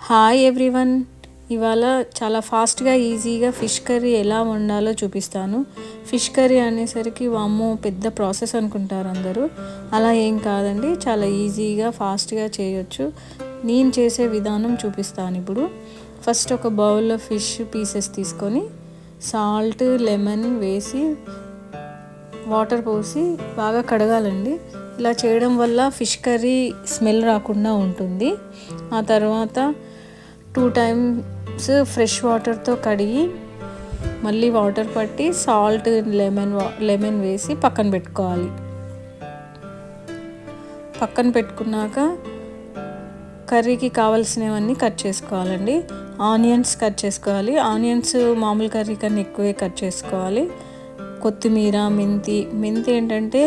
Hi everyone. ఇవాళ చాలా ఫాస్ట్గా ఈజీగా ఫిష్ కర్రీ ఎలా వండాలో చూపిస్తాను. ఫిష్ కర్రీ అనేసరికి వామ్మో పెద్ద ప్రాసెస్ అనుకుంటారు అందరూ. అలా ఏం కాదండి, చాలా ఈజీగా ఫాస్ట్గా చేయొచ్చు. నేను చేసే విధానం చూపిస్తాను ఇప్పుడు. ఫస్ట్ ఒక బౌల్లో ఫిష్ పీసెస్ తీసుకొని సాల్ట్ లెమన్ వేసి వాటర్ పోసి బాగా కడగాలండి. ఇలా చేయడం వల్ల ఫిష్ కర్రీ స్మెల్ రాకుండా ఉంటుంది. ఆ తర్వాత 2 టైమ్స్ ఫ్రెష్ వాటర్తో కడిగి మళ్ళీ వాటర్ పట్టి సాల్ట్ లెమన్ వేసి పక్కన పెట్టుకోవాలి. పక్కన పెట్టుకున్నాక కర్రీకి కావాల్సినవన్నీ కట్ చేసుకోవాలండి. ఆనియన్స్ కట్ చేసుకోవాలి. ఆనియన్స్ మామూలు కర్రీ కన్నా ఎక్కువే కట్ చేసుకోవాలి. కొత్తిమీర, మెంతి ఏంటంటే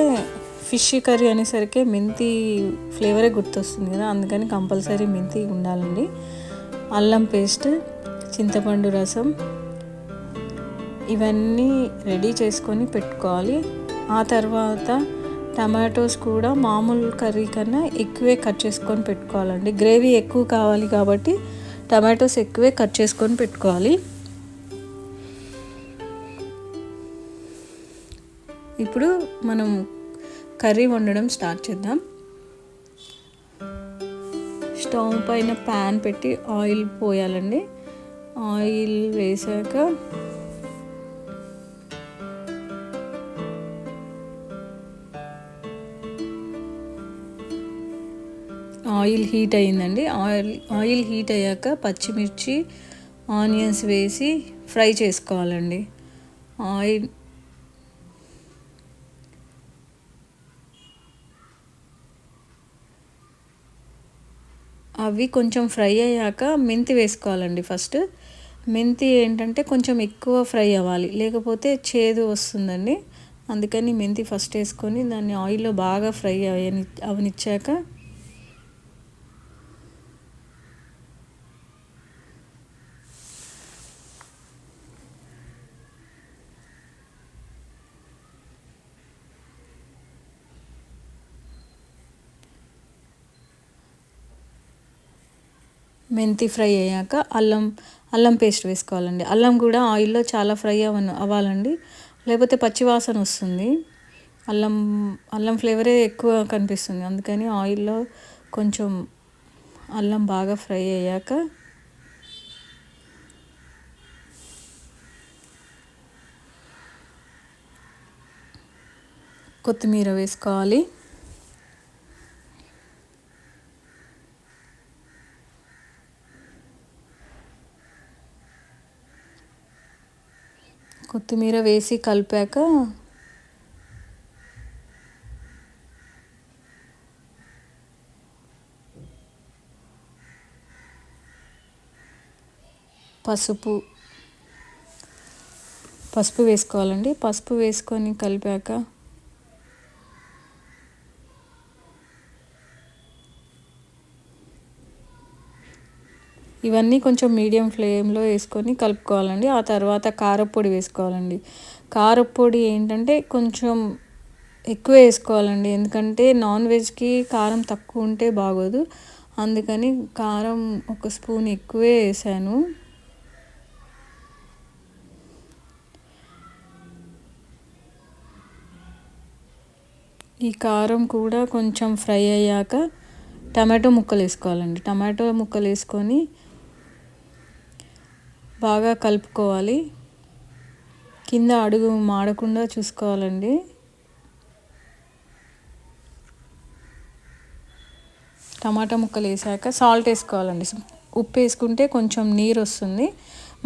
ఫిష్ కర్రీ అనేసరికి మెంతి ఫ్లేవరే గుర్తొస్తుంది కదా, అందుకని కంపల్సరీ మెంతి ఉండాలండి. అల్లం పేస్ట్, చింతపండు రసం ఇవన్నీ రెడీ చేసుకొని పెట్టుకోవాలి. ఆ తర్వాత టమాటోస్ కూడా మామూలు కర్రీ కన్నా ఎక్కువే కట్ చేసుకొని పెట్టుకోవాలండి. గ్రేవీ ఎక్కువ కావాలి కాబట్టి టమాటోస్ ఎక్కువే కట్ చేసుకొని పెట్టుకోవాలి. ఇప్పుడు మనం కర్రీ వండడం స్టార్ట్ చేద్దాం. స్టవ్ పైన ప్యాన్ పెట్టి ఆయిల్ పోయాలండి. ఆయిల్ వేసాక ఆయిల్ హీట్ అయ్యిందండి. ఆయిల్ హీట్ అయ్యాక పచ్చిమిర్చి, ఆనియన్స్ వేసి ఫ్రై చేసుకోవాలండి. అవి కొంచెం ఫ్రై అయ్యాక మెంతి వేసుకోవాలండి. ఫస్ట్ మెంతి ఏంటంటే కొంచెం ఎక్కువ ఫ్రై అవ్వాలి, లేకపోతే చేదు వస్తుందండి. అందుకని మెంతి ఫస్ట్ వేసుకొని దాన్ని ఆయిల్లో బాగా ఫ్రై అవనిచ్చాక మెంతి ఫ్రై అయ్యాక అల్లం పేస్ట్ వేసుకోవాలండి. అల్లం కూడా ఆయిల్లో చాలా ఫ్రై అవ్వాలండి, లేకపోతే పచ్చివాసన వస్తుంది. అల్లం ఫ్లేవరే ఎక్కువ కనిపిస్తుంది. అందుకని ఆయిల్లో కొంచెం అల్లం బాగా ఫ్రై అయ్యాక కొత్తిమీర వేసుకోవాలి. కొత్తిమీర వేసి కలిపాక పసుపు వేసుకోవాలండి. పసుపు వేసుకొని కలిపాక ఇవన్నీ కొంచెం మీడియం ఫ్లేమ్లో వేసుకొని కలుపుకోవాలండి. ఆ తర్వాత కారపొడి వేసుకోవాలండి. కారపొడి ఏంటంటే కొంచెం ఎక్కువ వేసుకోవాలండి, ఎందుకంటే నాన్ వెజ్కి కారం తక్కువ ఉంటే బాగోదు. అందుకని కారం 1 స్పూన్ ఎక్కువే వేసాను. ఈ కారం కూడా కొంచెం ఫ్రై అయ్యాక టమాటో ముక్కలు వేసుకోవాలండి. టమాటో ముక్కలు వేసుకొని బాగా కలుపుకోవాలి. కింద అడుగు మాడకుండా చూసుకోవాలండి. టమాటా ముక్కలు వేసాక సాల్ట్ వేసుకోవాలండి. ఉప్పు వేసుకుంటే కొంచెం నీరు వస్తుంది.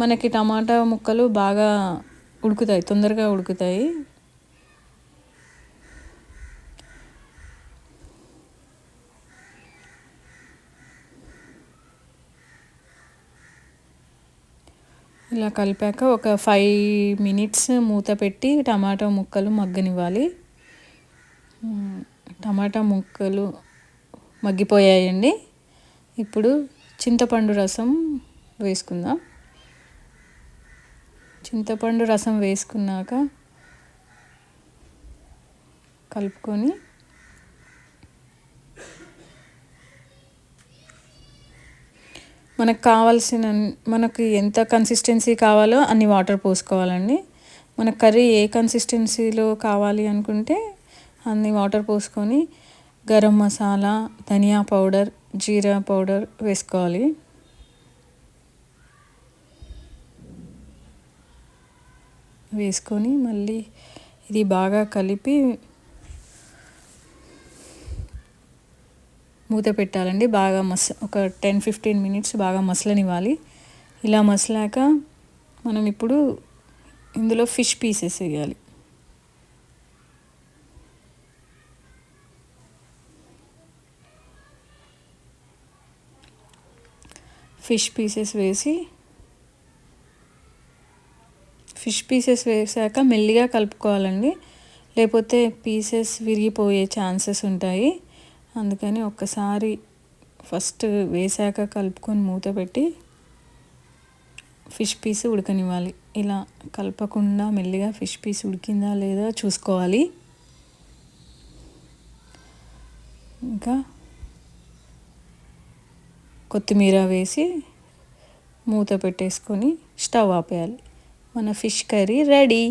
మనకి టమాటా ముక్కలు బాగా ఉడుకుతాయి, తొందరగా ఉడుకుతాయి. ఇలా కలిపాక ఒక 5 మినిట్స్ మూత పెట్టి టమాటా ముక్కలు మగ్గనివ్వాలి. టమాటా ముక్కలు మగ్గిపోయాయండి. ఇప్పుడు చింతపండు రసం వేసుకుందాం. చింతపండు రసం వేసుకున్నాక కలుపుకొని మనకి ఎంత కన్సిస్టెన్సీ కావాలో అన్ని వాటర్ పోసుకోవాలండి. మన కర్రీ ఏ కన్సిస్టెన్సీలో కావాలి అనుకుంటే అన్ని వాటర్ పోసుకొని గరం మసాలా, ధనియా పౌడర్, జీరా పౌడర్ వేసుకోవాలి. వేసుకొని మళ్ళీ ఇది బాగా కలిపి మూత పెట్టాలండి. బాగా ఒక 10-15 మినిట్స్ బాగా మసలనివ్వాలి. ఇలా మసలాక మనం ఇప్పుడు ఇందులో ఫిష్ పీసెస్ వేయాలి. ఫిష్ పీసెస్ వేసాక మెల్లిగా కలుపుకోవాలండి, లేకపోతే పీసెస్ విరిగిపోయే ఛాన్సెస్ ఉంటాయి. అందుకని ఒక్కసారి ఫస్ట్ వేసాక కలుపుకొని మూత పెట్టి ఫిష్ పీస్ ఉడకనివ్వాలి. ఇలా కలపకుండా మెల్లిగా ఫిష్ పీస్ ఉడికిందా లేదా చూసుకోవాలి. ఇంకా కొత్తిమీర వేసి మూత పెట్టేసుకొని స్టవ్ ఆపేయాలి. మన ఫిష్ కర్రీ రెడీ.